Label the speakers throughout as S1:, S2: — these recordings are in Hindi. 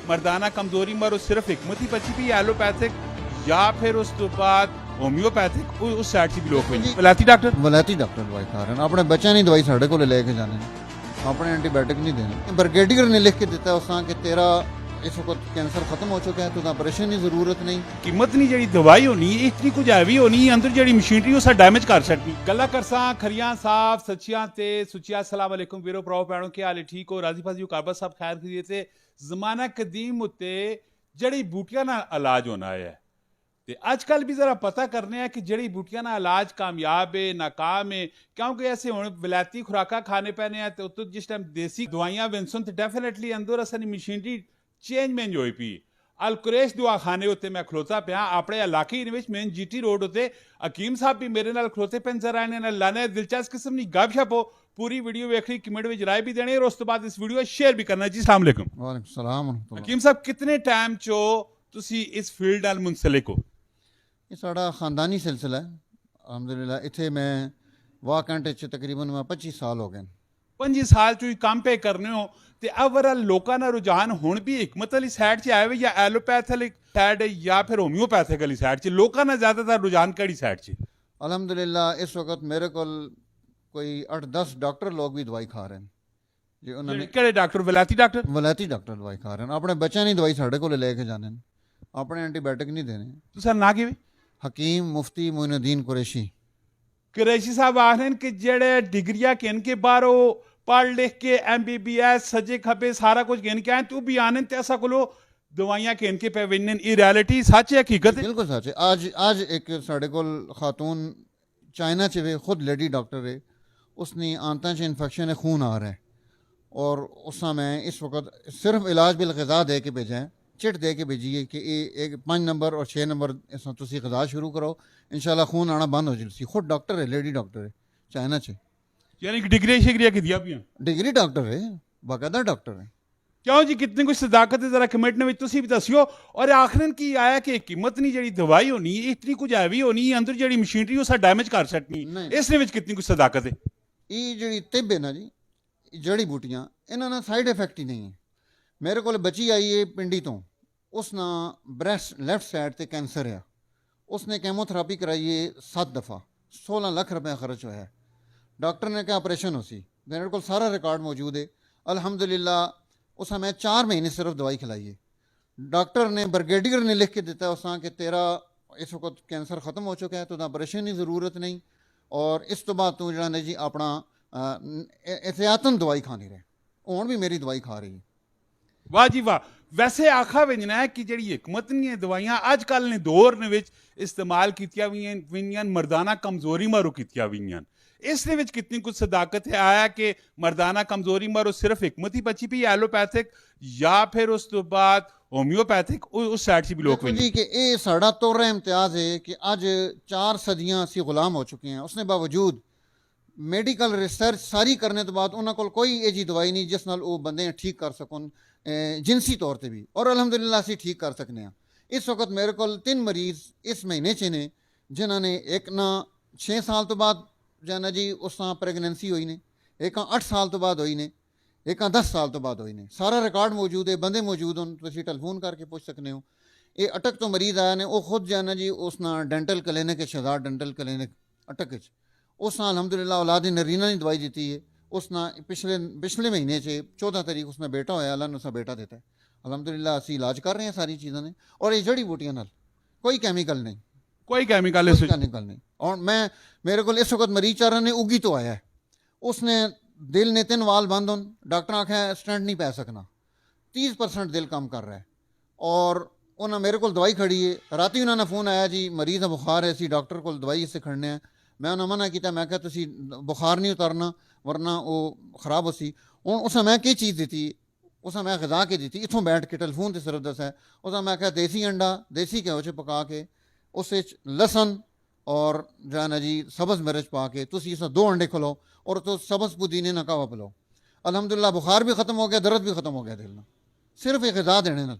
S1: ਮਰਦਾਨਾ ਕਮਜ਼ੋਰੀ ਮਾਰੋ ਸਿਰਫ ਹਕਮਤ ਹੀ ਬਚੀ ਵੀ ਐਲੋਪੈਥਿਕ ਜਾਂ ਫਿਰ ਉਸ ਤੋਂ ਬਾਅਦ ਹੋਮਿਓਪੈਥਿਕ ਉਸ ਸਾਈਡ 'ਚ ਵੀ ਲੋਕ ਹੋਏ ਵਲੈਤੀ ਡਾਕਟਰ
S2: ਦਵਾਈ ਖਾ ਰਹੇ ਨੇ। ਆਪਣੇ ਬੱਚਿਆਂ ਦੀ ਦਵਾਈ ਸਾਡੇ ਕੋਲ ਲੈ ਕੇ ਜਾਣੇ ਨੇ, ਆਪਣੇ ਐਂਟੀਬਾਇਓਟਿਕ ਨਹੀਂ ਦੇਣੇ। ਬ੍ਰਿਗੇਡੀਅਰ ਨੇ ਲਿਖ ਕੇ ਦਿੱਤਾ ਉਸਾਂ ਕਿ ਤੇਰਾ ਇਸ ਵਕਤ ਕੈਂਸਰ ਖਤਮ ਹੋ ਚੁੱਕਾ ਹੈ, ਤਾਂ ਆਪਰੇਸ਼ਨ ਦੀ ਜ਼ਰੂਰਤ ਨਹੀਂ।
S1: ਕੀਮਤ ਨਹੀਂ ਜਿਹੜੀ ਦਵਾਈ ਹੋਣੀ ਇਤਨੀ ਕੁਝ ਹੈਵੀ ਹੋਣੀ ਅੰਦਰ ਜਿਹੜੀ ਮਸ਼ੀਨਰੀ ਉਹ ਸਾ ਡੈਮੇਜ ਕਰ ਸਕਦੀ। ਗੱਲਾਂ ਕਰਸਾਂ ਖਰੀਆਂ ਸਾਫ ਸੱਚੀਆਂ ਤੇ ਸੁੱਚੀਆਂ। अस्सलाम वालेकुम ਵੀਰੋ ਭਰਾਓ ਭੈਣੋ, ਕੀ ਹਾਲ ਹੈ? ਠੀਕ ਹੋ? ਰਾਜ਼ੀ ਫਾਜ਼ੀ ਹੋ? ਕਾਬਾ ਸਾਹਿਬ ਖੈਰ ਕਰੀਏ। ਤੇ ਜ਼ਮਾਨਾ ਕਦੀਮ ਉੱਤੇ ਜੜੀ ਬੂਟੀਆਂ ਨਾਲ ਇਲਾਜ ਹੋਣਾ ਹੈ ਤੇ ਅੱਜ ਕੱਲ ਵੀ ਜ਼ਰਾ ਪਤਾ ਕਰਨੇ ਆ ਕਿ ਜੜੀ ਬੂਟੀਆਂ ਨਾਲ ਇਲਾਜ ਕਾਮਯਾਬ ਹੈ ਨਾਕਾਮ ਹੈ, ਕਿਉਂਕਿ ਐਸੇ ਹੁਣ ਵਿਲਾਇਤੀ ਖੁਰਾਕਾਂ ਖਾਣੇ ਪੈਣੇ ਆ ਤੇ ਉੱਤੋਂ ਜਿਸ ਟਾਈਮ ਦੇਸੀ ਦਵਾਈਆਂ ਵਿੰਸਨ ਤੇ ਡੈਫੀਨੇਟਲੀ ਅੰਦਰ ਅਸਾਂ ਮਸ਼ੀਨਰੀ ਚੇਂਜਮੈਂਟ ਹੋਈ ਪਈ। ਅਲ ਕੁਰੈਸ਼ ਦਵਾਖਾਨੇ ਉੱਤੇ ਮੈਂ ਖਲੋਤਾ ਪਿਆ ਆਪਣੇ ਇਲਾਕੇ ਦੇ ਵਿੱਚ, ਮੇਨ ਜੀਟੀ ਰੋਡ ਉੱਤੇ। ਹਕੀਮ ਸਾਹਿਬ ਵੀ ਮੇਰੇ ਨਾਲ ਖਲੋਤੇ ਪਏ ਨਜ਼ਰ ਆਏ ਨੇ। ਲਾਣੇ ਦਿਲਚਸਪ ਕਿਸਮ ਦੀ ਗੱਪਸ਼ਪ ਹੋ। ਪੂਰੀ ਵੀਡੀਓ ਵੇਖਣੀ, ਕਮੈਂਟ ਵਿੱਚ ਰਾਏ ਵੀ ਦੇਣੀ और उस तो बाद इस वीडियो शेयर भी करना जी। अस्सलाम वालेकुम।
S2: ਵਾਲੇਕੁਮ ਸਲਾਮ।
S1: ਹਕੀਮ ਸਾਹਿਬ ਕਿਤਨੇ ਟਾਈਮ ਚੋ ਤੁਸੀਂ ਇਸ ਫੀਲਡ ਨਾਲ ਮੁਨਸਲਿਕ ਹੋ?
S2: ਇਹ ਸਾਡਾ ਖਾਨਦਾਨੀ ਸਿਲਸਿਲਾ ਹੈ ਅਲਹਮਦੁਲਿਲਾ। ਇੱਥੇ ਮੈਂ ਵਾਹ ਘੰਟੇ 'ਚ ਤਕਰੀਬਨ 25 ਸਾਲ ਹੋ ਗਏ।
S1: 25 ਸਾਲ ਚੋਂ ਹੀ ਕੰਮ ਪੇ ਕਰਨੇ ਹੋ ਤੇ ਓਵਰਆਲ ਲੋਕਾਂ ਦਾ ਰੁਝਾਨ ਹੁਣ ਵੀ ਹਕਮਤ ਵਾਲੀ ਸਾਈਡ 'ਚ ਆਇਆ ਹੋਇਆ ਜਾਂ ਐਲੋਪੈਥ ਵਾਲੀ ਸਾਈਡ ਜਾਂ ਫਿਰ ਹੋਮਿਓਪੈਥਿਕ ਵਾਲੀ ਸਾਈਡ 'ਚ? ਲੋਕਾਂ ਦਾ ਜ਼ਿਆਦਾਤਰ ਰੁਝਾਨ ਕਿਹੜੀ ਸਾਈਡ 'ਚ?
S2: ਅਲਹਮਦੁਲਿਲਾ ਇਸ ਵਕਤ ਮੇਰੇ ਕੋਲ ਕੋਈ 8-10 ਡਾਕਟਰ ਲੋਕ ਵੀ ਦਵਾਈ ਖਾ ਰਹੇ ਨੇ ਜੀ। ਉਹਨਾਂ ਨੇ
S1: ਕਿਹੜੇ ਡਾਕਟਰ? ਵਿਲਾਇਤੀ ਡਾਕਟਰ
S2: ਦਵਾਈ ਖਾ ਰਹੇ ਨੇ। ਆਪਣੇ ਬੱਚਿਆਂ ਦੀ ਦਵਾਈ ਸਾਡੇ ਕੋਲ ਲੈ ਕੇ ਜਾਣੇ ਨੇ, ਆਪਣੇ ਐਂਟੀਬਾਇਓਟਿਕ ਨਹੀਂ ਦੇਣੇ।
S1: ਤੁਸੀਂ ਨਾਂ ਕਿਵੇਂ?
S2: ਹਕੀਮ ਮੁਫਤੀ ਮੋਇਨੁद्दीन
S1: कुरैशी साहब आखने कि जेड़े डिग्रियां किन के बाहरों पढ़ लिख के MBBS सजे खबे सारा कुछ गिन के आए तू भी आने ते ऐसा कोलो दवाइयां किन के पे विनन ई रियलिटी सच है हकीकत है?
S2: बिल्कुल सच है। आज एक साढ़े कोल खातून चाइना च वे खुद लेडी डॉक्टर है, उसने आंतां च इन्फेक्शन है, खून आ रहा है और उस मैं इस वक्त सिर्फ इलाज बिल ग़िज़ा दे के भेजा है, चिट दे के भेजिए कि एक 5 नंबर और 6 नंबर इस तुसी ग़िज़ा शुरू करो, इंशाल्लाह खून आना बंद हो जाए। खुद डॉक्टर है, लेडी डॉक्टर है चाइना च,
S1: यानी कि डिग्री शिग्रिया की दिया भी हैं?
S2: डिग्री डॉक्टर है, बाकायदा डॉक्टर है।
S1: क्यों जी कितनी कुछ सदाकत है जरा कमेंट में तुसी भी दसियो। और आखिरन की आया कि कीमत नहीं जड़ी दवाई होनी इतनी कुछ हैवी होनी अंदर जड़ी मशीनरी उस डैमेज कर सकती इसने विच कितनी कुछ सदाकत है?
S2: ये जड़ी तिब है ना जी, जड़ी बूटियां इन्होंने साइड इफेक्ट ही नहीं है। मेरे को बच्ची आई है पिंडी तो, उसना ब्रैस्ट लेफ्ट साइड ते कैंसर है, उसने केमोथेरापी कराई है 7 दफ़ा, 16 लाख रुपया खर्च होया है। डॉक्टर ने कहा ऑपरेशन हो सी, मेरे को सारा रिकॉर्ड मौजूद है अल्हम्दुलिल्लाह। उस हमें 4 महीने सिर्फ दवाई खिलाई है। डॉक्टर ने ब्रिगेडियर ने लिख के दिता उस कि तेरा इस वक्त कैंसर ख़त्म हो चुका है, तो ऑपरेशन की ज़रूरत नहीं और इस तो बाद तू जरा जी अपना एहतियातन दवाई खानी रहे। हुण भी मेरी दवाई खा रही है।
S1: वाह जी वाह। वैसे आखा वजना है कि जी हकमत नहीं है दवाइयां अज कल ने दौर ने इस्तेमाल कीतियां मर्दाना कमजोरी मारो कीतियां हुई इस कितनी कुछ सदाकत है? आया कि मर्दाना कमजोरी मारो सिर्फ हकमत ही बची पी एलोपैथिक या फिर उस तो बाद होम्योपैथिक उस साइड से भी लोग
S2: जी कि ये साड़ा तोर इम्तियाज है कि अज 4 सदियां असी गुलाम हो चुके हैं। उसने बावजूद मेडिकल रिसर्च सारी करने तो बाद उन्होंने को कोई ये जी दवाई नहीं जिस नाल वो बंदे ठीक कर सकन जिनसी तौर पर भी, और अलहमदुलिल्लाह असी ठीक कर सकते हैं। इस वक्त मेरे को 3 मरीज़ इस महीने च ने जिन्होंने एक ना 6 साल तो बाद जाना जी उस प्रेगनेंसी हुई ने, एक 8 साल तो बाद हुई ने, एक 10 साल तो बाद हुई ने। सारा रिकॉर्ड मौजूद है, बंदे मौजूद हो, तुम टेलीफोन करके पूछ सकते हो। ये अटक तो मरीज़ आया ने वो खुद जाना जी उस dental clinic Shahzad dental clinic अटक उस अलहमदुलिल्लाह औलाद नरीना ने दवाई दी है। उसना पिछले महीने से 14 तारीख उसने बेटा होया, अल्लाह ने उसका बेटा देता है अल्हम्दुलिल्लाह। असी इलाज कर रहे हैं सारी चीज़ों ने और ये जड़ी बूटियां नाल कोई केमिकल नहीं,
S1: कोई केमिकल
S2: नहीं। और मैं मेरे को इस वक्त मरीज चारा ने उगी तो आया है, उसने दिल ने 3 वाल बंद होन, डॉक्टर आख्या स्टेंट नहीं पै सकना, 30% दिल काम कर रहा है और उन्हें मेरे को दवाई खड़ी है। राती उन्होंने फ़ोन आया जी मरीज़ का बुखार है, असी डॉक्टर को दवाई इससे खड़ने हैं। मैं उन्हें मना किया, मैं क्या तुसी बुखार नहीं उतारना वरना वो खराब हो सी। हूँ उस मैं की चीज़ दी, उस मैं ग़िज़ा के दी, इतों बैठ के टेलीफोन से सिर्फ दस है। उस मैं क्या देसी अंडा देसी घ्यो च पका के उस लसन और जाना जी सब्ज़ मिर्च पा के तुसी इस 2 अंडे खलो और तो सब्ज़ पुदीने ना कहवा पिलो। अल्हम्दुलिल्लाह बुखार भी ख़त्म हो गया, दर्द भी ख़त्म हो गया दिल ना, सिर्फ एक ग़िज़ा देने नाल।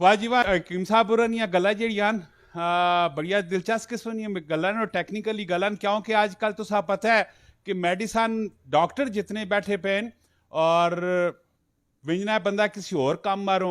S1: वाह जी वाह। हकीम साहब होरां गल्लां जेहड़ियां बड़िया दिलचस्प किस्म दी गल्लां ने, टैक्नीकली गल्लां, क्योंकि अजकल तो सब पता है कि मेडिसन डॉक्टर जितने बैठे पे और विजना बंदा किसी और काम मारो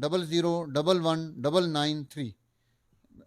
S2: 00119993